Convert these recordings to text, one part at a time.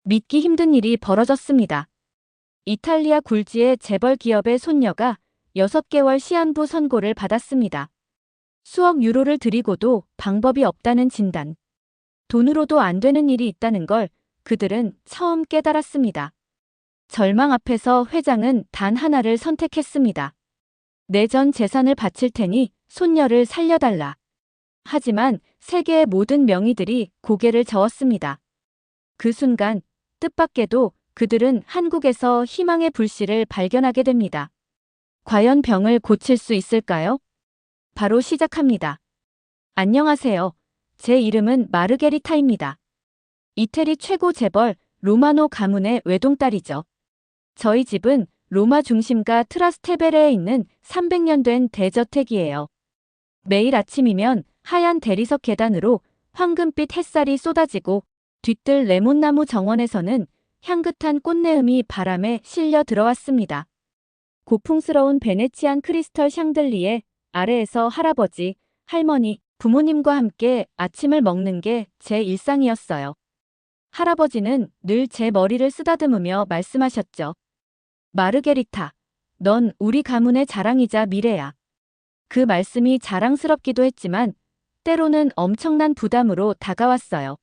믿기 힘든 일이 벌어졌습니다. 이탈리아 굴지의 재벌 기업의 손녀가 6개월 시한부 선고를 받았습니다. 수억 유로를 들이고도 방법이 없다는 진단. 돈으로도 안 되는 일이 있다는 걸 그들은 처음 깨달았습니다. 절망 앞에서 회장은 단 하나를 선택했습니다. 내 전 재산을 바칠 테니 손녀를 살려달라. 하지만 세계의 모든 명의들이 고개를 저었습니다. 그 순간 뜻밖에도 그들은 한국에서 희망의 불씨를 발견하게 됩니다. 과연 병을 고칠 수 있을까요? 바로 시작합니다. 안녕하세요. 제 이름은 마르게리타입니다. 이태리 최고 재벌 로마노 가문의 외동딸이죠. 저희 집은 로마 중심가 트라스테베레에 있는 300년 된 대저택이에요. 매일 아침이면 하얀 대리석 계단으로 황금빛 햇살이 쏟아지고 뒤뜰 레몬나무 정원에서는 향긋한 꽃내음이 바람에 실려 들어왔습니다. 고풍스러운 베네치안 크리스털 샹들리에 아래에서 할아버지, 할머니, 부모님과 함께 아침을 먹는 게 제 일상이었어요. 할아버지는 늘 제 머리를 쓰다듬으며 말씀하셨죠. 마르게리타, 넌 우리 가문의 자랑이자 미래야. 그 말씀이 자랑스럽기도 했지만 때로는 엄청난 부담으로 다가왔어요.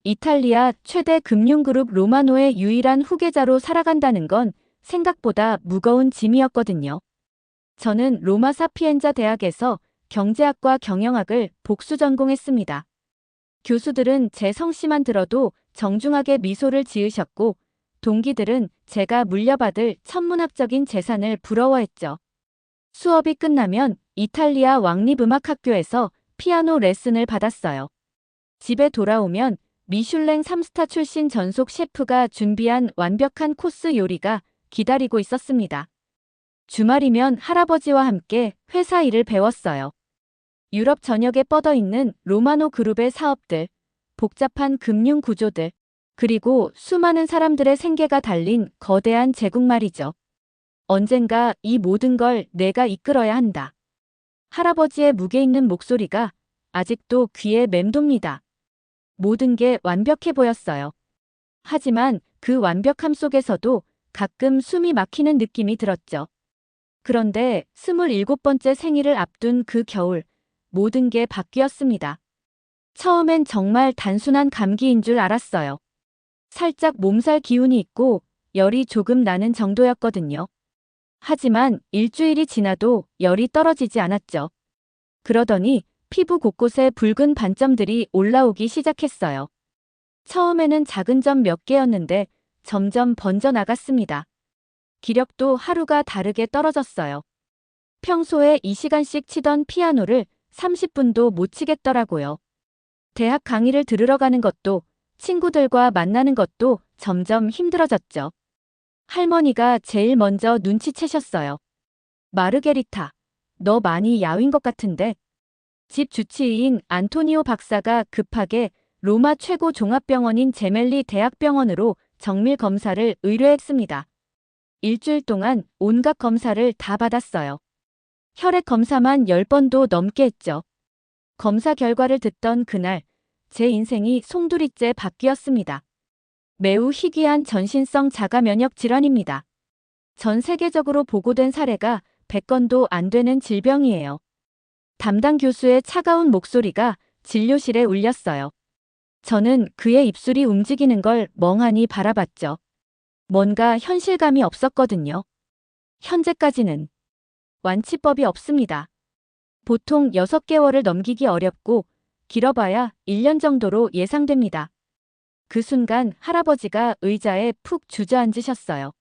이탈리아 최대 금융그룹 로마노의 유일한 후계자로 살아간다는 건 생각보다 무거운 짐이었거든요. 저는 로마 사피엔자 대학에서 경제학과 경영학을 복수 전공했습니다. 교수들은 제 성씨만 들어도 정중하게 미소를 지으셨고 동기들은 제가 물려받을 천문학적인 재산을 부러워했죠. 수업이 끝나면 이탈리아 왕립음악학교에서 피아노 레슨을 받았어요. 집에 돌아오면 미슐랭 3스타 출신 전속 셰프가 준비한 완벽한 코스 요리가 기다리고 있었습니다. 주말이면 할아버지와 함께 회사 일을 배웠어요. 유럽 전역에 뻗어있는 로마노 그룹의 사업들, 복잡한 금융 구조들, 그리고 수많은 사람들의 생계가 달린 거대한 제국 말이죠. 언젠가 이 모든 걸 내가 이끌어야 한다. 할아버지의 무게 있는 목소리가 아직도 귀에 맴돕니다. 모든 게 완벽해 보였어요. 하지만 그 완벽함 속에서도 가끔 숨이 막히는 느낌이 들었죠. 그런데 27번째 생일을 앞둔 그 겨울, 모든 게 바뀌었습니다. 처음엔 정말 단순한 감기인 줄 알았어요. 살짝 몸살 기운이 있고 열이 조금 나는 정도였거든요. 하지만 일주일이 지나도 열이 떨어지지 않았죠. 그러더니 피부 곳곳에 붉은 반점들이 올라오기 시작했어요. 처음에는 작은 점 몇 개였는데 점점 번져나갔습니다. 기력도 하루가 다르게 떨어졌어요. 평소에 2시간씩 치던 피아노를 30분도 못 치겠더라고요. 대학 강의를 들으러 가는 것도 친구들과 만나는 것도 점점 힘들어졌죠. 할머니가 제일 먼저 눈치채셨어요. 마르게리타, 너 많이 야윈 것 같은데? 집 주치의인 안토니오 박사가 급하게 로마 최고 종합병원인 제멜리 대학병원으로 정밀 검사를 의뢰했습니다. 일주일 동안 온갖 검사를 다 받았어요. 혈액 검사만 10번도 넘게 했죠. 검사 결과를 듣던 그날, 제 인생이 송두리째 바뀌었습니다. 매우 희귀한 전신성 자가 면역 질환입니다. 전 세계적으로 보고된 사례가 100건도 안 되는 질병이에요. 담당 교수의 차가운 목소리가 진료실에 울렸어요. 저는 그의 입술이 움직이는 걸 멍하니 바라봤죠. 뭔가 현실감이 없었거든요. 현재까지는 완치법이 없습니다. 보통 6개월을 넘기기 어렵고 길어봐야 1년 정도로 예상됩니다. 그 순간 할아버지가 의자에 푹 주저앉으셨어요.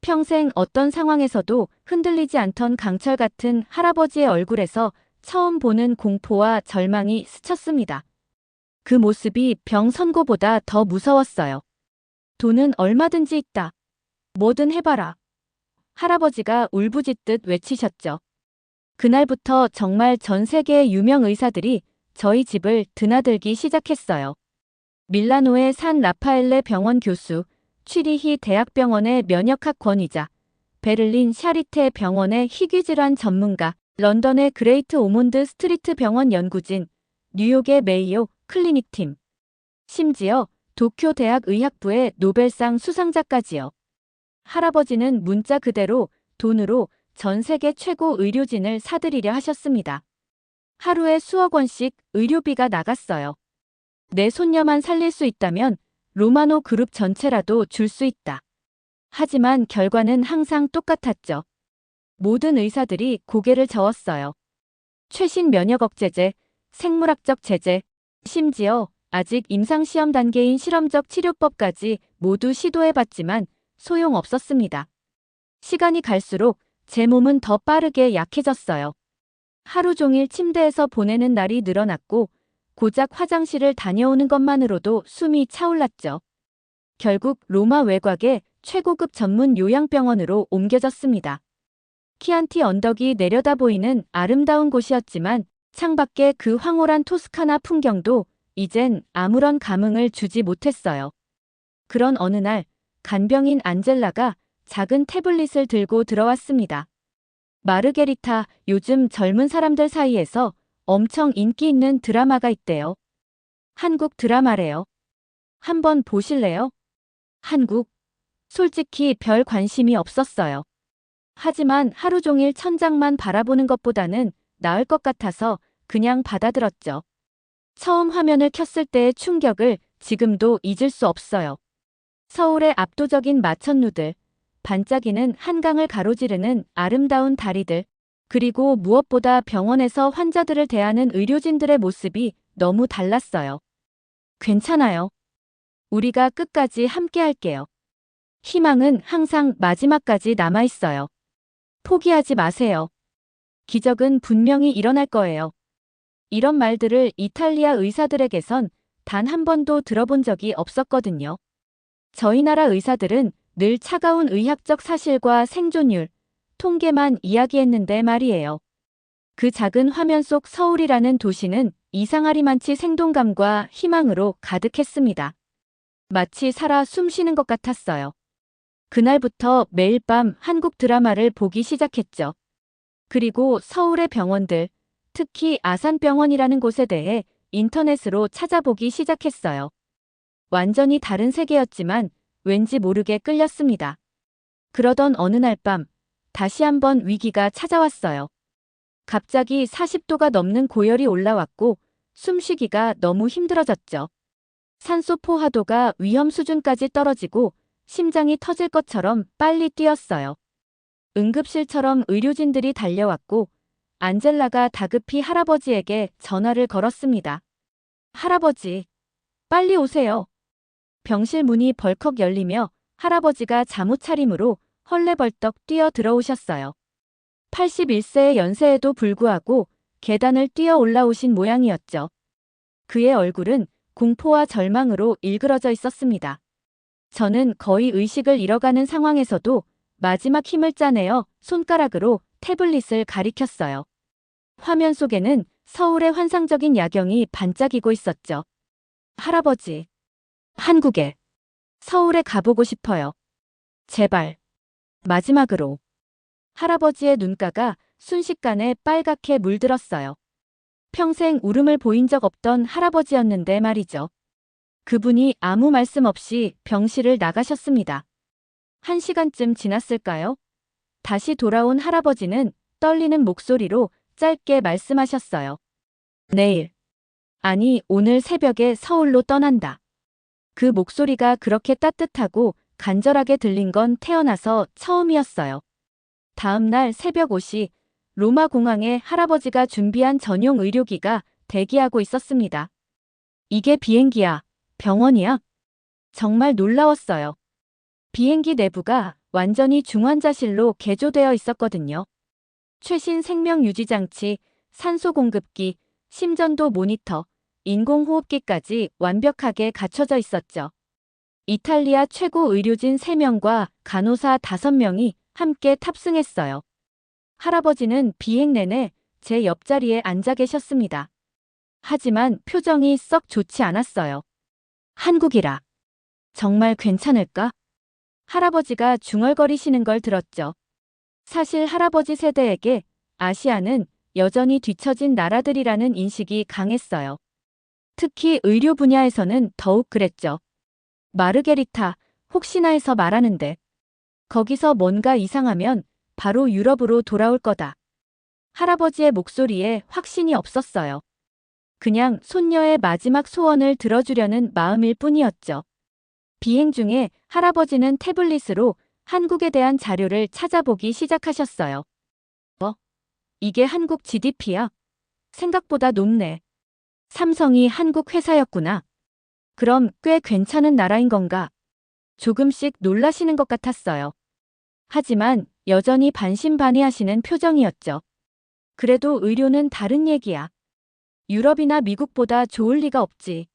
평생 어떤 상황에서도 흔들리지 않던 강철 같은 할아버지의 얼굴에서 처음 보는 공포와 절망이 스쳤습니다. 그 모습이 병 선고보다 더 무서웠어요. 돈은 얼마든지 있다. 뭐든 해봐라. 할아버지가 울부짖듯 외치셨죠. 그날부터 정말 전 세계의 유명 의사들이 저희 집을 드나들기 시작했어요. 밀라노의 산 라파엘레 병원 교수, 취리히 대학병원의 면역학 권위자, 베를린 샤리테 병원의 희귀질환 전문가, 런던의 그레이트 오몬드 스트리트 병원 연구진, 뉴욕의 메이오 클리닉팀, 심지어 도쿄 대학 의학부의 노벨상 수상자까지요. 할아버지는 문자 그대로 돈으로 전 세계 최고 의료진을 사들이려 하셨습니다. 하루에 수억 원씩 의료비가 나갔어요. 내 손녀만 살릴 수 있다면 로마노 그룹 전체라도 줄 수 있다. 하지만 결과는 항상 똑같았죠. 모든 의사들이 고개를 저었어요. 최신 면역 억제제, 생물학적 제재, 심지어 아직 임상시험 단계인 실험적 치료법까지 모두 시도해봤지만 소용없었습니다. 시간이 갈수록 제 몸은 더 빠르게 약해졌어요. 하루 종일 침대에서 보내는 날이 늘어났고 고작 화장실을 다녀오는 것만으로도 숨이 차올랐죠. 결국 로마 외곽의 최고급 전문 요양병원으로 옮겨졌습니다. 키안티 언덕이 내려다 보이는 아름다운 곳이었지만 창밖의 그 황홀한 토스카나 풍경도 이젠 아무런 감흥을 주지 못했어요. 그런 어느 날 간병인 안젤라가 작은 태블릿을 들고 들어왔습니다. 마르게리타, 요즘 젊은 사람들 사이에서 엄청 인기 있는 드라마가 있대요. 한국 드라마래요. 한번 보실래요? 한국? 솔직히 별 관심이 없었어요. 하지만 하루 종일 천장만 바라보는 것보다는 나을 것 같아서 그냥 받아들었죠. 처음 화면을 켰을 때의 충격을 지금도 잊을 수 없어요. 서울의 압도적인 마천루들, 반짝이는 한강을 가로지르는 아름다운 다리들, 그리고 무엇보다 병원에서 환자들을 대하는 의료진들의 모습이 너무 달랐어요. 괜찮아요. 우리가 끝까지 함께 할게요. 희망은 항상 마지막까지 남아있어요. 포기하지 마세요. 기적은 분명히 일어날 거예요. 이런 말들을 이탈리아 의사들에게선 단 한 번도 들어본 적이 없었거든요. 저희 나라 의사들은 늘 차가운 의학적 사실과 생존율, 통계만 이야기했는데 말이에요. 그 작은 화면 속 서울이라는 도시는 이상하리만치 생동감과 희망으로 가득했습니다. 마치 살아 숨쉬는 것 같았어요. 그날부터 매일 밤 한국 드라마를 보기 시작했죠. 그리고 서울의 병원들, 특히 아산병원이라는 곳에 대해 인터넷으로 찾아보기 시작했어요. 완전히 다른 세계였지만 왠지 모르게 끌렸습니다. 그러던 어느 날 밤, 다시 한번 위기가 찾아왔어요. 갑자기 40도가 넘는 고열이 올라왔고 숨쉬기가 너무 힘들어졌죠. 산소 포화도가 위험 수준까지 떨어지고 심장이 터질 것처럼 빨리 뛰었어요. 응급실처럼 의료진들이 달려왔고 안젤라가 다급히 할아버지에게 전화를 걸었습니다. 할아버지, 빨리 오세요. 병실 문이 벌컥 열리며 할아버지가 잠옷 차림으로 헐레벌떡 뛰어 들어오셨어요. 81세의 연세에도 불구하고 계단을 뛰어 올라오신 모양이었죠. 그의 얼굴은 공포와 절망으로 일그러져 있었습니다. 저는 거의 의식을 잃어가는 상황에서도 마지막 힘을 짜내어 손가락으로 태블릿을 가리켰어요. 화면 속에는 서울의 환상적인 야경이 반짝이고 있었죠. 할아버지, 한국에, 서울에 가보고 싶어요. 제발, 마지막으로. 할아버지의 눈가가 순식간에 빨갛게 물들었어요. 평생 울음을 보인 적 없던 할아버지였는데 말이죠. 그분이 아무 말씀 없이 병실을 나가셨습니다. 1시간쯤 지났을까요? 다시 돌아온 할아버지는 떨리는 목소리로 짧게 말씀하셨어요. 내일, 아니 오늘 새벽에 서울로 떠난다. 그 목소리가 그렇게 따뜻하고 간절하게 들린 건 태어나서 처음이었어요. 다음 날 새벽 5시 로마 공항에 할아버지가 준비한 전용 의료기가 대기하고 있었습니다. 이게 비행기야, 병원이야? 정말 놀라웠어요. 비행기 내부가 완전히 중환자실로 개조되어 있었거든요. 최신 생명유지장치, 산소 공급기, 심전도 모니터, 인공호흡기까지 완벽하게 갖춰져 있었죠. 이탈리아 최고 의료진 3명과 간호사 5명이 함께 탑승했어요. 할아버지는 비행 내내 제 옆자리에 앉아 계셨습니다. 하지만 표정이 썩 좋지 않았어요. 한국이라. 정말 괜찮을까? 할아버지가 중얼거리시는 걸 들었죠. 사실 할아버지 세대에게 아시아는 여전히 뒤처진 나라들이라는 인식이 강했어요. 특히 의료 분야에서는 더욱 그랬죠. 마르게리타, 혹시나 해서 말하는데. 거기서 뭔가 이상하면 바로 유럽으로 돌아올 거다. 할아버지의 목소리에 확신이 없었어요. 그냥 손녀의 마지막 소원을 들어주려는 마음일 뿐이었죠. 비행 중에 할아버지는 태블릿으로 한국에 대한 자료를 찾아보기 시작하셨어요. 이게 한국 GDP야? 생각보다 높네. 삼성이 한국 회사였구나. 그럼 꽤 괜찮은 나라인 건가? 조금씩 놀라시는 것 같았어요. 하지만 여전히 반신반의하시는 표정이었죠. 그래도 의료는 다른 얘기야. 유럽이나 미국보다 좋을 리가 없지.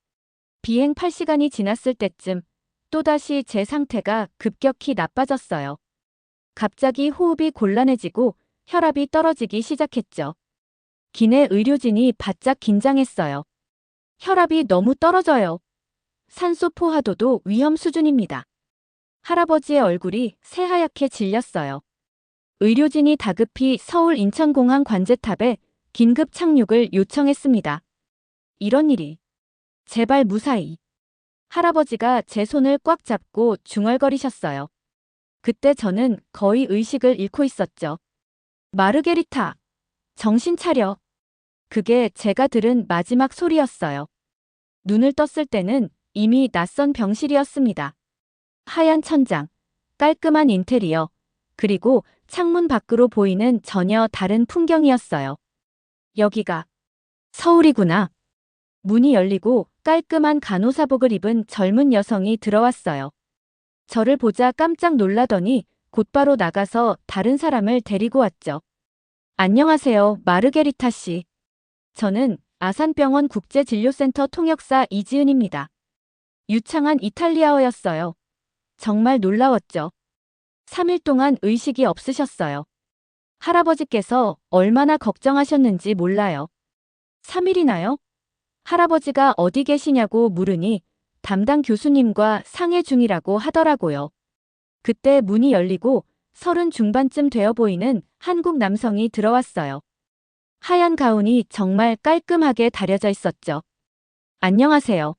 비행 8시간이 지났을 때쯤 또다시 제 상태가 급격히 나빠졌어요. 갑자기 호흡이 곤란해지고 혈압이 떨어지기 시작했죠. 기내 의료진이 바짝 긴장했어요. 혈압이 너무 떨어져요. 산소 포화도도 위험 수준입니다. 할아버지의 얼굴이 새하얗게 질렸어요. 의료진이 다급히 서울 인천공항 관제탑에 긴급 착륙을 요청했습니다. 이런 일이. 제발 무사히. 할아버지가 제 손을 꽉 잡고 중얼거리셨어요. 그때 저는 거의 의식을 잃고 있었죠. 마르게리타, 정신 차려. 그게 제가 들은 마지막 소리였어요. 눈을 떴을 때는 이미 낯선 병실이었습니다. 하얀 천장, 깔끔한 인테리어, 그리고 창문 밖으로 보이는 전혀 다른 풍경이었어요. 여기가 서울이구나. 문이 열리고 깔끔한 간호사복을 입은 젊은 여성이 들어왔어요. 저를 보자 깜짝 놀라더니 곧바로 나가서 다른 사람을 데리고 왔죠. 안녕하세요, 마르게리타 씨. 저는 아산병원 국제진료센터 통역사 이지은입니다. 유창한 이탈리아어였어요. 정말 놀라웠죠. 3일 동안 의식이 없으셨어요. 할아버지께서 얼마나 걱정하셨는지 몰라요. 3일이나요? 할아버지가 어디 계시냐고 물으니 담당 교수님과 상해 중이라고 하더라고요. 그때 문이 열리고 30 중반쯤 되어 보이는 한국 남성이 들어왔어요. 하얀 가운이 정말 깔끔하게 다려져 있었죠. 안녕하세요.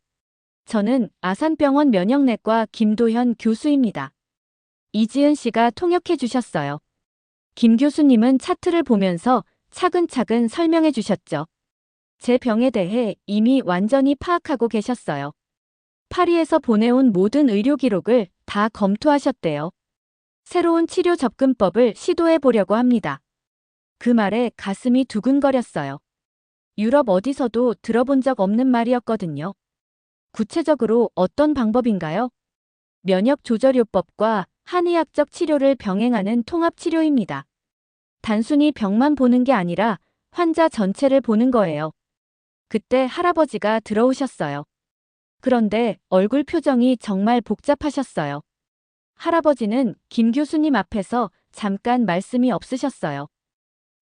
저는 아산병원 면역내과 김도현 교수입니다. 이지은 씨가 통역해 주셨어요. 김 교수님은 차트를 보면서 차근차근 설명해 주셨죠. 제 병에 대해 이미 완전히 파악하고 계셨어요. 파리에서 보내온 모든 의료 기록을 다 검토하셨대요. 새로운 치료 접근법을 시도해 보려고 합니다. 그 말에 가슴이 두근거렸어요. 유럽 어디서도 들어본 적 없는 말이었거든요. 구체적으로 어떤 방법인가요? 면역 조절요법과 한의학적 치료를 병행하는 통합치료입니다. 단순히 병만 보는 게 아니라 환자 전체를 보는 거예요. 그때 할아버지가 들어오셨어요. 그런데 얼굴 표정이 정말 복잡하셨어요. 할아버지는 김 교수님 앞에서 잠깐 말씀이 없으셨어요.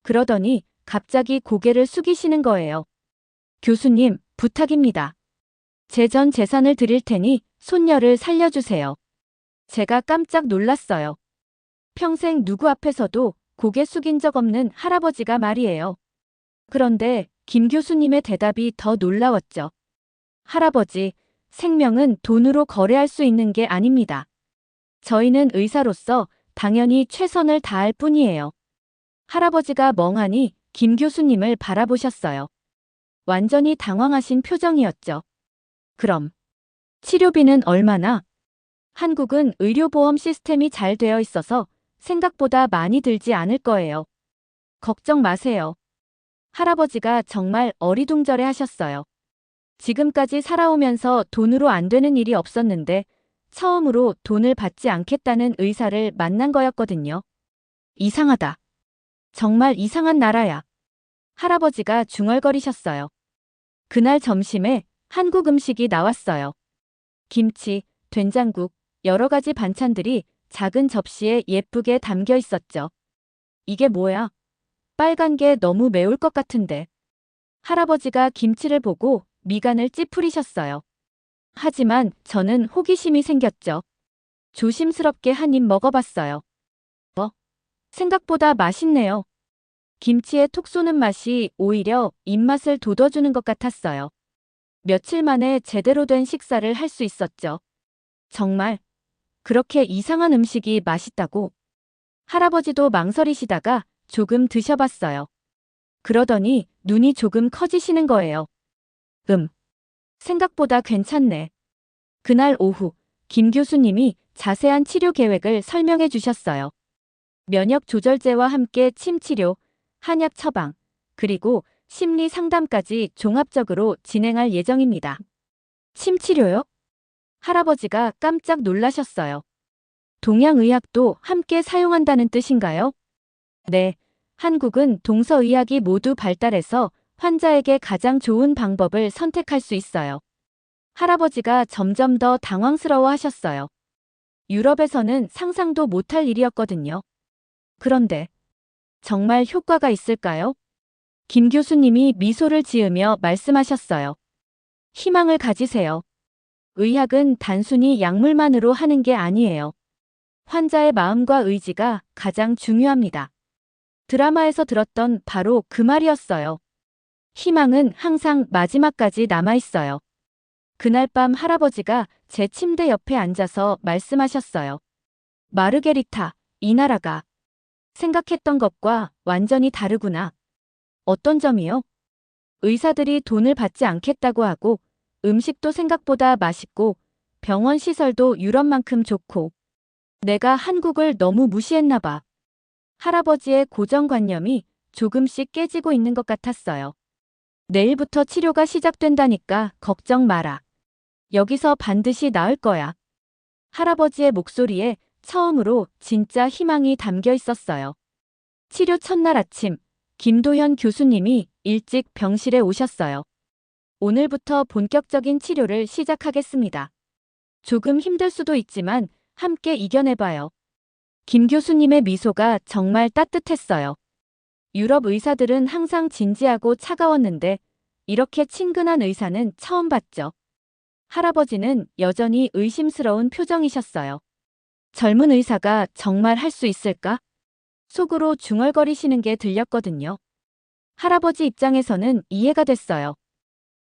그러더니 갑자기 고개를 숙이시는 거예요. 교수님, 부탁입니다. 제 전 재산을 드릴 테니 손녀를 살려주세요. 제가 깜짝 놀랐어요. 평생 누구 앞에서도 고개 숙인 적 없는 할아버지가 말이에요. 그런데 김 교수님의 대답이 더 놀라웠죠. 할아버지, 생명은 돈으로 거래할 수 있는 게 아닙니다. 저희는 의사로서 당연히 최선을 다할 뿐이에요. 할아버지가 멍하니 김 교수님을 바라보셨어요. 완전히 당황하신 표정이었죠. 그럼 치료비는 얼마나? 한국은 의료보험 시스템이 잘 되어 있어서 생각보다 많이 들지 않을 거예요. 걱정 마세요. 할아버지가 정말 어리둥절해 하셨어요. 지금까지 살아오면서 돈으로 안 되는 일이 없었는데 처음으로 돈을 받지 않겠다는 의사를 만난 거였거든요. 이상하다. 정말 이상한 나라야. 할아버지가 중얼거리셨어요. 그날 점심에 한국 음식이 나왔어요. 김치, 된장국, 여러 가지 반찬들이 작은 접시에 예쁘게 담겨 있었죠. 이게 뭐야? 빨간 게 너무 매울 것 같은데. 할아버지가 김치를 보고 미간을 찌푸리셨어요. 하지만 저는 호기심이 생겼죠. 조심스럽게 한 입 먹어봤어요. 생각보다 맛있네요. 김치의 톡 쏘는 맛이 오히려 입맛을 돋워주는 것 같았어요. 며칠 만에 제대로 된 식사를 할 수 있었죠. 정말 그렇게 이상한 음식이 맛있다고? 할아버지도 망설이시다가 조금 드셔봤어요. 그러더니 눈이 조금 커지시는 거예요. 생각보다 괜찮네. 그날 오후 김 교수님이 자세한 치료 계획을 설명해 주셨어요. 면역 조절제와 함께 침 치료, 한약 처방, 그리고 심리 상담까지 종합적으로 진행할 예정입니다. 침 치료요? 할아버지가 깜짝 놀라셨어요. 동양의학도 함께 사용한다는 뜻인가요? 네. 한국은 동서의학이 모두 발달해서 환자에게 가장 좋은 방법을 선택할 수 있어요. 할아버지가 점점 더 당황스러워 하셨어요. 유럽에서는 상상도 못할 일이었거든요. 그런데 정말 효과가 있을까요? 김 교수님이 미소를 지으며 말씀하셨어요. 희망을 가지세요. 의학은 단순히 약물만으로 하는 게 아니에요. 환자의 마음과 의지가 가장 중요합니다. 드라마에서 들었던 바로 그 말이었어요. 희망은 항상 마지막까지 남아있어요. 그날 밤 할아버지가 제 침대 옆에 앉아서 말씀하셨어요. 마르게리타, 이 나라가 생각했던 것과 완전히 다르구나. 어떤 점이요? 의사들이 돈을 받지 않겠다고 하고 음식도 생각보다 맛있고 병원 시설도 유럽만큼 좋고 내가 한국을 너무 무시했나 봐. 할아버지의 고정관념이 조금씩 깨지고 있는 것 같았어요. 내일부터 치료가 시작된다니까 걱정 마라. 여기서 반드시 나을 거야. 할아버지의 목소리에 처음으로 진짜 희망이 담겨 있었어요. 치료 첫날 아침, 김도현 교수님이 일찍 병실에 오셨어요. 오늘부터 본격적인 치료를 시작하겠습니다. 조금 힘들 수도 있지만 함께 이겨내봐요. 김 교수님의 미소가 정말 따뜻했어요. 유럽 의사들은 항상 진지하고 차가웠는데 이렇게 친근한 의사는 처음 봤죠. 할아버지는 여전히 의심스러운 표정이셨어요. 젊은 의사가 정말 할 수 있을까? 속으로 중얼거리시는 게 들렸거든요. 할아버지 입장에서는 이해가 됐어요.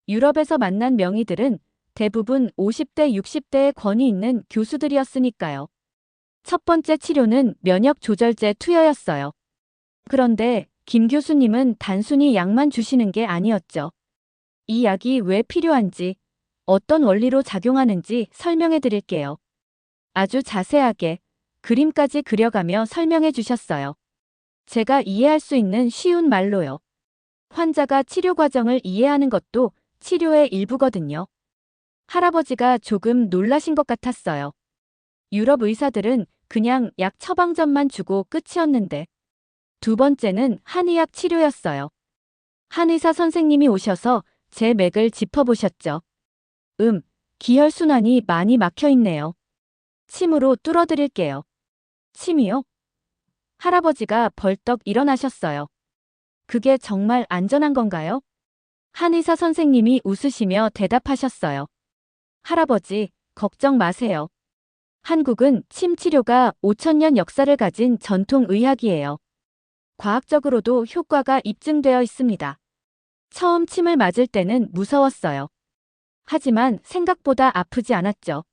유럽에서 만난 명의들은 대부분 50대, 60대의 권위 있는 교수들이었으니까요. 첫 번째 치료는 면역 조절제 투여였어요. 그런데 김 교수님은 단순히 약만 주시는 게 아니었죠. 이 약이 왜 필요한지, 어떤 원리로 작용하는지 설명해 드릴게요. 아주 자세하게 그림까지 그려가며 설명해 주셨어요. 제가 이해할 수 있는 쉬운 말로요. 환자가 치료 과정을 이해하는 것도 치료의 일부거든요. 할아버지가 조금 놀라신 것 같았어요. 유럽 의사들은 그냥 약 처방전만 주고 끝이었는데 두 번째는 한의학 치료였어요. 한의사 선생님이 오셔서 제 맥을 짚어보셨죠. 기혈순환이 많이 막혀 있네요. 침으로 뚫어드릴게요. 침이요? 할아버지가 벌떡 일어나셨어요. 그게 정말 안전한 건가요? 한의사 선생님이 웃으시며 대답하셨어요. 할아버지, 걱정 마세요. 한국은 침 치료가 5,000년 역사를 가진 전통 의학이에요. 과학적으로도 효과가 입증되어 있습니다. 처음 침을 맞을 때는 무서웠어요. 하지만 생각보다 아프지 않았죠.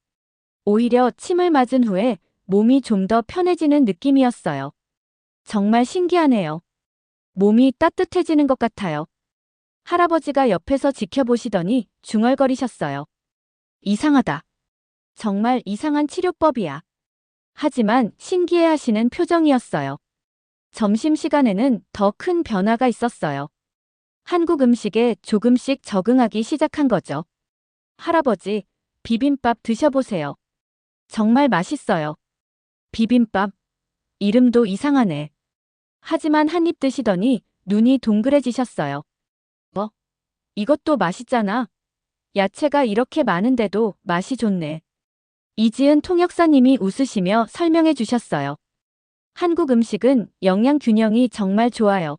오히려 침을 맞은 후에 몸이 좀 더 편해지는 느낌이었어요. 정말 신기하네요. 몸이 따뜻해지는 것 같아요. 할아버지가 옆에서 지켜보시더니 중얼거리셨어요. 이상하다. 정말 이상한 치료법이야. 하지만 신기해하시는 표정이었어요. 점심시간에는 더 큰 변화가 있었어요. 한국 음식에 조금씩 적응하기 시작한 거죠. 할아버지, 비빔밥 드셔보세요. 정말 맛있어요. 비빔밥. 이름도 이상하네. 하지만 한 입 드시더니 눈이 동그래지셨어요. 뭐? 이것도 맛있잖아. 야채가 이렇게 많은데도 맛이 좋네. 이지은 통역사님이 웃으시며 설명해 주셨어요. 한국 음식은 영양 균형이 정말 좋아요.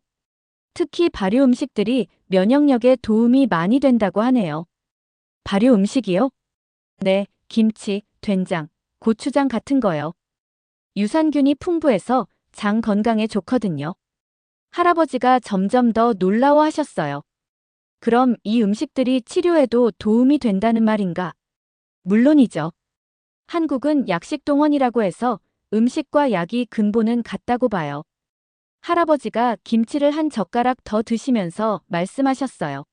특히 발효 음식들이 면역력에 도움이 많이 된다고 하네요. 발효 음식이요? 네, 김치, 된장, 고추장 같은 거요. 유산균이 풍부해서 장 건강에 좋거든요. 할아버지가 점점 더 놀라워하셨어요. 그럼 이 음식들이 치료에도 도움이 된다는 말인가? 물론이죠. 한국은 약식동원이라고 해서 음식과 약이 근본은 같다고 봐요. 할아버지가 김치를 한 젓가락 더 드시면서 말씀하셨어요.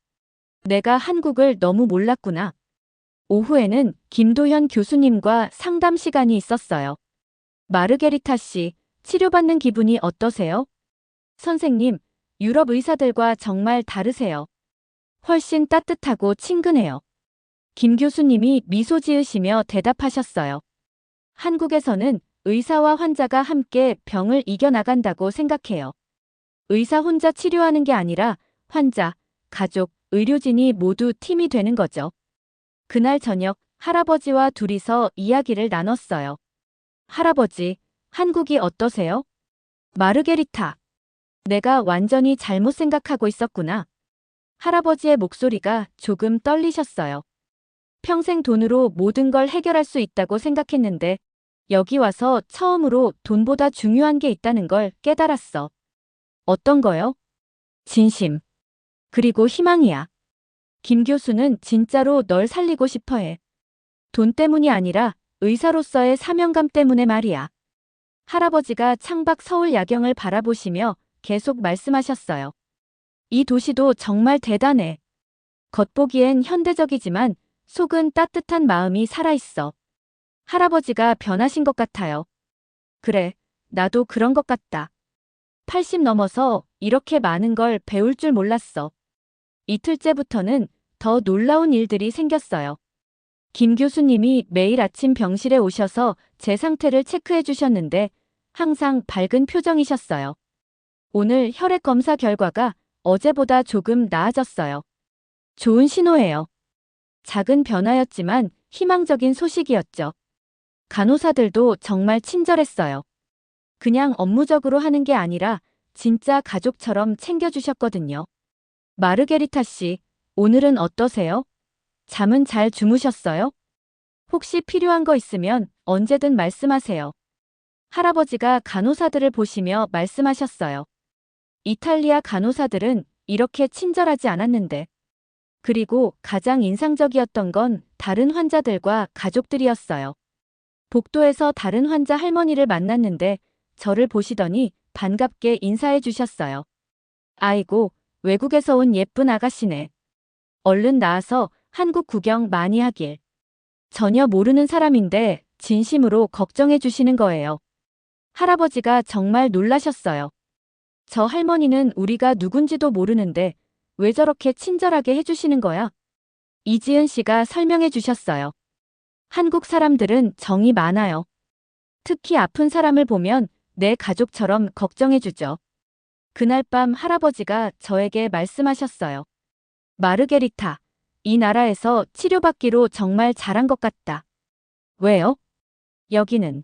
내가 한국을 너무 몰랐구나. 오후에는 김도현 교수님과 상담 시간이 있었어요. 마르게리타 씨, 치료받는 기분이 어떠세요? 선생님, 유럽 의사들과 정말 다르세요. 훨씬 따뜻하고 친근해요. 김 교수님이 미소 지으시며 대답하셨어요. 한국에서는 의사와 환자가 함께 병을 이겨나간다고 생각해요. 의사 혼자 치료하는 게 아니라 환자, 가족, 의료진이 모두 팀이 되는 거죠. 그날 저녁 할아버지와 둘이서 이야기를 나눴어요. 할아버지, 한국이 어떠세요? 마르게리타. 내가 완전히 잘못 생각하고 있었구나. 할아버지의 목소리가 조금 떨리셨어요. 평생 돈으로 모든 걸 해결할 수 있다고 생각했는데 여기 와서 처음으로 돈보다 중요한 게 있다는 걸 깨달았어. 어떤 거요? 진심. 그리고 희망이야. 김 교수는 진짜로 널 살리고 싶어 해. 돈 때문이 아니라 의사로서의 사명감 때문에 말이야. 할아버지가 창밖 서울 야경을 바라보시며 계속 말씀하셨어요. 이 도시도 정말 대단해. 겉보기엔 현대적이지만 속은 따뜻한 마음이 살아있어. 할아버지가 변하신 것 같아요. 그래, 나도 그런 것 같다. 80 넘어서 이렇게 많은 걸 배울 줄 몰랐어. 이틀째부터는 더 놀라운 일들이 생겼어요. 김 교수님이 매일 아침 병실에 오셔서 제 상태를 체크해 주셨는데 항상 밝은 표정이셨어요. 오늘 혈액 검사 결과가 어제보다 조금 나아졌어요. 좋은 신호예요. 작은 변화였지만 희망적인 소식이었죠. 간호사들도 정말 친절했어요. 그냥 업무적으로 하는 게 아니라 진짜 가족처럼 챙겨주셨거든요. 마르게리타 씨, 오늘은 어떠세요? 잠은 잘 주무셨어요? 혹시 필요한 거 있으면 언제든 말씀하세요. 할아버지가 간호사들을 보시며 말씀하셨어요. 이탈리아 간호사들은 이렇게 친절하지 않았는데. 그리고 가장 인상적이었던 건 다른 환자들과 가족들이었어요. 복도에서 다른 환자 할머니를 만났는데 저를 보시더니 반갑게 인사해 주셨어요. 아이고, 외국에서 온 예쁜 아가씨네. 얼른 나와서 한국 구경 많이 하길. 전혀 모르는 사람인데 진심으로 걱정해 주시는 거예요. 할아버지가 정말 놀라셨어요. 저 할머니는 우리가 누군지도 모르는데 왜 저렇게 친절하게 해주시는 거야? 이지은 씨가 설명해 주셨어요. 한국 사람들은 정이 많아요. 특히 아픈 사람을 보면 내 가족처럼 걱정해 주죠. 그날 밤 할아버지가 저에게 말씀하셨어요. 마르게리타, 이 나라에서 치료받기로 정말 잘한 것 같다. 왜요? 여기는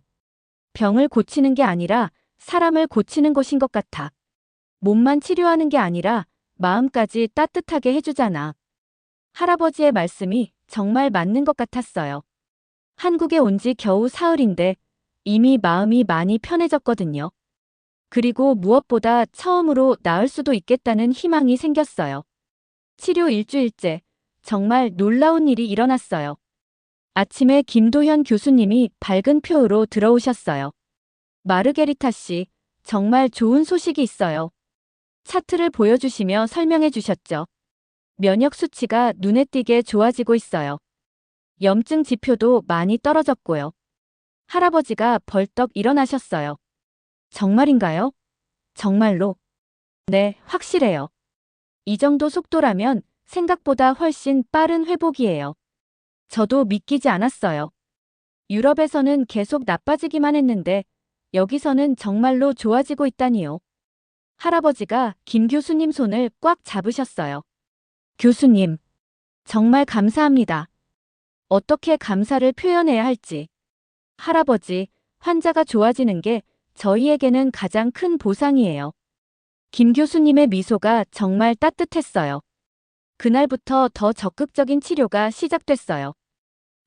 병을 고치는 게 아니라 사람을 고치는 곳인 것 같아. 몸만 치료하는 게 아니라 마음까지 따뜻하게 해주잖아. 할아버지의 말씀이 정말 맞는 것 같았어요. 한국에 온 지 겨우 사흘인데 이미 마음이 많이 편해졌거든요. 그리고 무엇보다 처음으로 나을 수도 있겠다는 희망이 생겼어요. 치료 일주일째, 정말 놀라운 일이 일어났어요. 아침에 김도현 교수님이 밝은 표로 들어오셨어요. 마르게리타 씨, 정말 좋은 소식이 있어요. 차트를 보여주시며 설명해 주셨죠. 면역 수치가 눈에 띄게 좋아지고 있어요. 염증 지표도 많이 떨어졌고요. 할아버지가 벌떡 일어나셨어요. 정말인가요? 정말로? 네, 확실해요. 이 정도 속도라면 생각보다 훨씬 빠른 회복이에요. 저도 믿기지 않았어요. 유럽에서는 계속 나빠지기만 했는데 여기서는 정말로 좋아지고 있다니요. 할아버지가 김 교수님 손을 꽉 잡으셨어요. 교수님, 정말 감사합니다. 어떻게 감사를 표현해야 할지. 할아버지, 환자가 좋아지는 게 저희에게는 가장 큰 보상이에요. 김 교수님의 미소가 정말 따뜻했어요. 그날부터 더 적극적인 치료가 시작됐어요.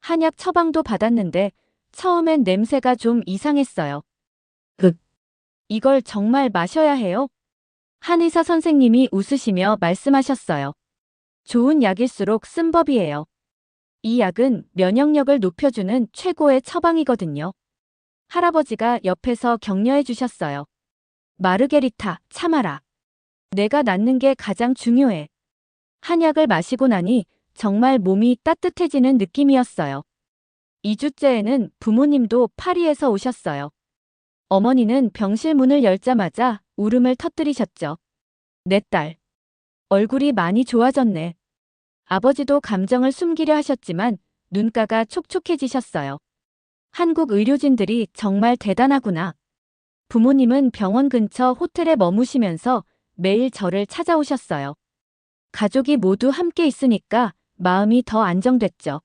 한약 처방도 받았는데 처음엔 냄새가 좀 이상했어요. 이걸 정말 마셔야 해요? 한의사 선생님이 웃으시며 말씀하셨어요. 좋은 약일수록 쓴 법이에요. 이 약은 면역력을 높여주는 최고의 처방이거든요. 할아버지가 옆에서 격려해 주셨어요. 마르게리타, 참아라. 내가 낫는 게 가장 중요해. 한약을 마시고 나니 정말 몸이 따뜻해지는 느낌이었어요. 2주째에는 부모님도 파리에서 오셨어요. 어머니는 병실 문을 열자마자 울음을 터뜨리셨죠. 내 딸, 얼굴이 많이 좋아졌네. 아버지도 감정을 숨기려 하셨지만 눈가가 촉촉해지셨어요. 한국 의료진들이 정말 대단하구나. 부모님은 병원 근처 호텔에 머무시면서 매일 저를 찾아오셨어요. 가족이 모두 함께 있으니까 마음이 더 안정됐죠.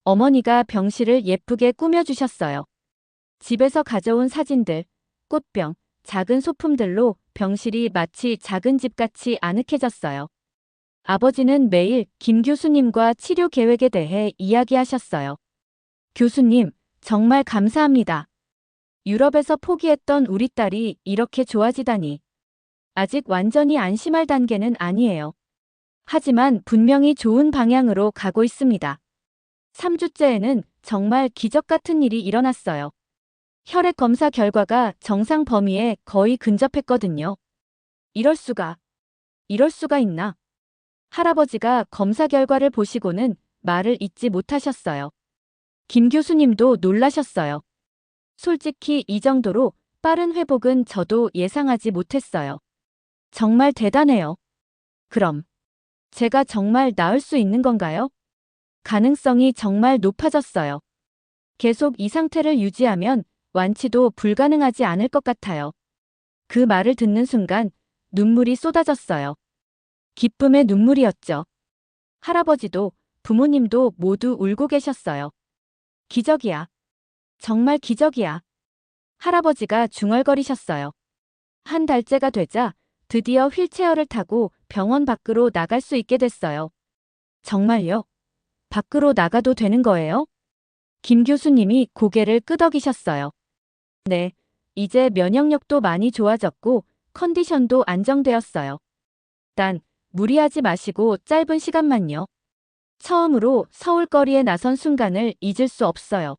어머니가 병실을 예쁘게 꾸며주셨어요. 집에서 가져온 사진들, 꽃병, 작은 소품들로 병실이 마치 작은 집같이 아늑해졌어요. 아버지는 매일 김 교수님과 치료 계획에 대해 이야기하셨어요. 교수님, 정말 감사합니다. 유럽에서 포기했던 우리 딸이 이렇게 좋아지다니. 아직 완전히 안심할 단계는 아니에요. 하지만 분명히 좋은 방향으로 가고 있습니다. 3주째에는 정말 기적 같은 일이 일어났어요. 혈액 검사 결과가 정상 범위에 거의 근접했거든요. 이럴 수가 있나? 할아버지가 검사 결과를 보시고는 말을 잇지 못하셨어요. 김 교수님도 놀라셨어요. 솔직히 이 정도로 빠른 회복은 저도 예상하지 못했어요. 정말 대단해요. 그럼 제가 정말 나을 수 있는 건가요? 가능성이 정말 높아졌어요. 계속 이 상태를 유지하면 완치도 불가능하지 않을 것 같아요. 그 말을 듣는 순간 눈물이 쏟아졌어요. 기쁨의 눈물이었죠. 할아버지도 부모님도 모두 울고 계셨어요. 기적이야. 정말 기적이야. 할아버지가 중얼거리셨어요. 한 달째가 되자 드디어 휠체어를 타고 병원 밖으로 나갈 수 있게 됐어요. 정말요? 밖으로 나가도 되는 거예요? 김 교수님이 고개를 끄덕이셨어요. 네, 이제 면역력도 많이 좋아졌고 컨디션도 안정되었어요. 단, 무리하지 마시고 짧은 시간만요. 처음으로 서울거리에 나선 순간을 잊을 수 없어요.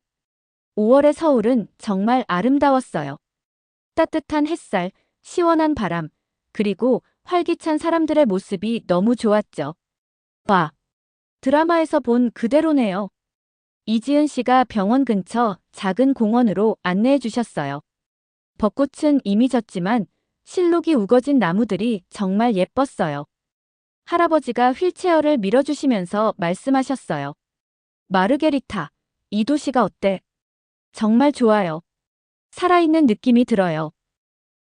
5월의 서울은 정말 아름다웠어요. 따뜻한 햇살, 시원한 바람, 그리고 활기찬 사람들의 모습이 너무 좋았죠. 와, 드라마에서 본 그대로네요. 이지은 씨가 병원 근처 작은 공원으로 안내해 주셨어요. 벚꽃은 이미 졌지만 실록이 우거진 나무들이 정말 예뻤어요. 할아버지가 휠체어를 밀어주시면서 말씀하셨어요. 마르게리타, 이 도시가 어때? 정말 좋아요. 살아있는 느낌이 들어요.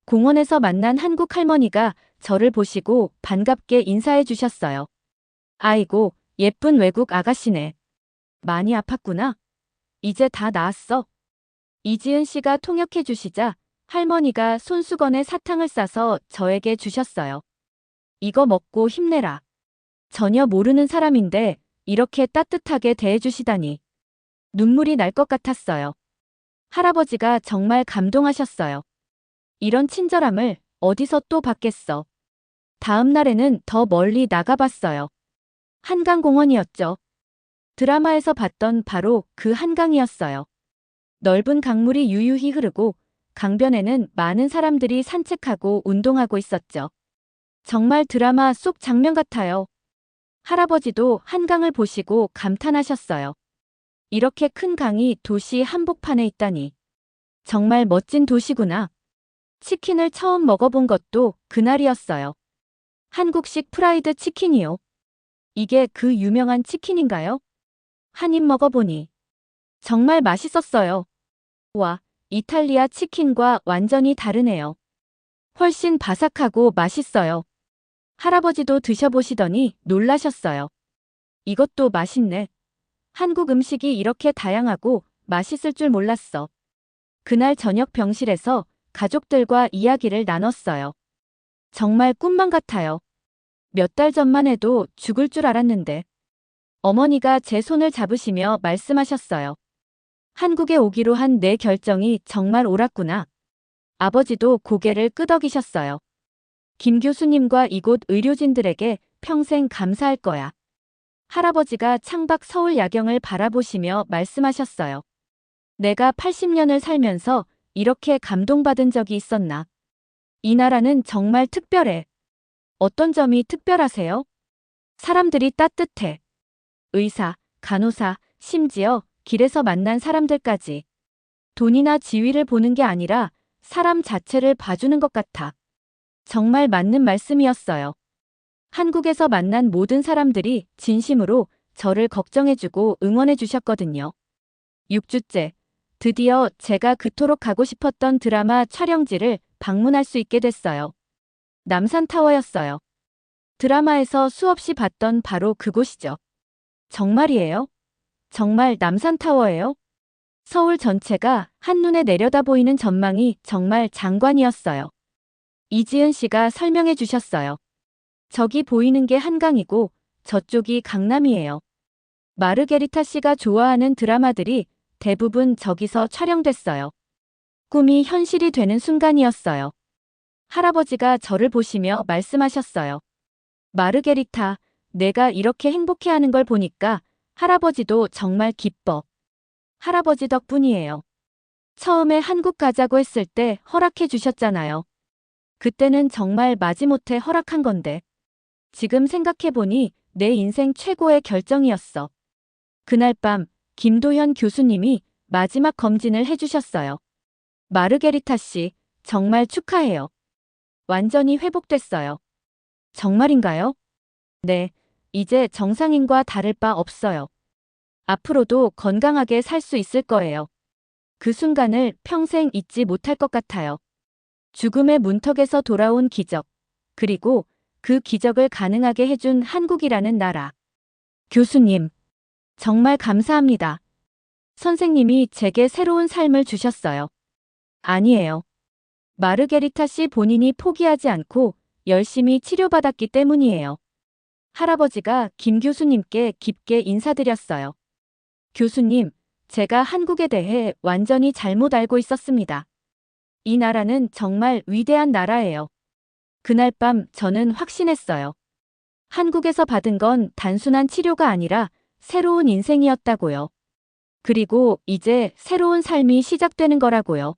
공원에서 만난 한국 할머니가 저를 보시고 반갑게 인사해 주셨어요. 아이고, 예쁜 외국 아가씨네. 많이 아팠구나. 이제 다 나았어. 이지은 씨가 통역해 주시자 할머니가 손수건에 사탕을 싸서 저에게 주셨어요. 이거 먹고 힘내라. 전혀 모르는 사람인데 이렇게 따뜻하게 대해주시다니. 눈물이 날 것 같았어요. 할아버지가 정말 감동하셨어요. 이런 친절함을 어디서 또 받겠어. 다음 날에는 더 멀리 나가봤어요. 한강공원이었죠. 드라마에서 봤던 바로 그 한강이었어요. 넓은 강물이 유유히 흐르고 강변에는 많은 사람들이 산책하고 운동하고 있었죠. 정말 드라마 속 장면 같아요. 할아버지도 한강을 보시고 감탄하셨어요. 이렇게 큰 강이 도시 한복판에 있다니. 정말 멋진 도시구나. 치킨을 처음 먹어본 것도 그날이었어요. 한국식 프라이드 치킨이요. 이게 그 유명한 치킨인가요? 한 입 먹어보니 정말 맛있었어요. 와, 이탈리아 치킨과 완전히 다르네요. 훨씬 바삭하고 맛있어요. 할아버지도 드셔보시더니 놀라셨어요. 이것도 맛있네. 한국 음식이 이렇게 다양하고 맛있을 줄 몰랐어. 그날 저녁 병실에서 가족들과 이야기를 나눴어요. 정말 꿈만 같아요. 몇 달 전만 해도 죽을 줄 알았는데. 어머니가 제 손을 잡으시며 말씀하셨어요. 한국에 오기로 한 내 결정이 정말 옳았구나. 아버지도 고개를 끄덕이셨어요. 김 교수님과 이곳 의료진들에게 평생 감사할 거야. 할아버지가 창밖 서울 야경을 바라보시며 말씀하셨어요. 내가 80년을 살면서 이렇게 감동받은 적이 있었나? 이 나라는 정말 특별해. 어떤 점이 특별하세요? 사람들이 따뜻해. 의사, 간호사, 심지어 길에서 만난 사람들까지. 돈이나 지위를 보는 게 아니라 사람 자체를 봐주는 것 같아. 정말 맞는 말씀이었어요. 한국에서 만난 모든 사람들이 진심으로 저를 걱정해주고 응원해주셨거든요. 6주째. 드디어 제가 그토록 가고 싶었던 드라마 촬영지를 방문할 수 있게 됐어요. 남산타워였어요. 드라마에서 수없이 봤던 바로 그곳이죠. 정말이에요? 정말 남산타워예요? 서울 전체가 한눈에 내려다 보이는 전망이 정말 장관이었어요. 이지은 씨가 설명해 주셨어요. 저기 보이는 게 한강이고 저쪽이 강남이에요. 마르게리타 씨가 좋아하는 드라마들이 대부분 저기서 촬영됐어요. 꿈이 현실이 되는 순간이었어요. 할아버지가 저를 보시며 말씀하셨어요. 마르게리타, 내가 이렇게 행복해하는 걸 보니까 할아버지도 정말 기뻐. 할아버지 덕분이에요. 처음에 한국 가자고 했을 때 허락해 주셨잖아요. 그때는 정말 마지못해 허락한 건데. 지금 생각해보니 내 인생 최고의 결정이었어. 그날 밤 김도현 교수님이 마지막 검진을 해주셨어요. 마르게리타 씨, 정말 축하해요. 완전히 회복됐어요. 정말인가요? 네, 이제 정상인과 다를 바 없어요. 앞으로도 건강하게 살 수 있을 거예요. 그 순간을 평생 잊지 못할 것 같아요. 죽음의 문턱에서 돌아온 기적, 그리고 그 기적을 가능하게 해준 한국이라는 나라. 교수님, 정말 감사합니다. 선생님이 제게 새로운 삶을 주셨어요. 아니에요. 마르게리타 씨 본인이 포기하지 않고 열심히 치료받았기 때문이에요. 할아버지가 김 교수님께 깊게 인사드렸어요. 교수님, 제가 한국에 대해 완전히 잘못 알고 있었습니다. 이 나라는 정말 위대한 나라예요. 그날 밤 저는 확신했어요. 한국에서 받은 건 단순한 치료가 아니라 새로운 인생이었다고요. 그리고 이제 새로운 삶이 시작되는 거라고요.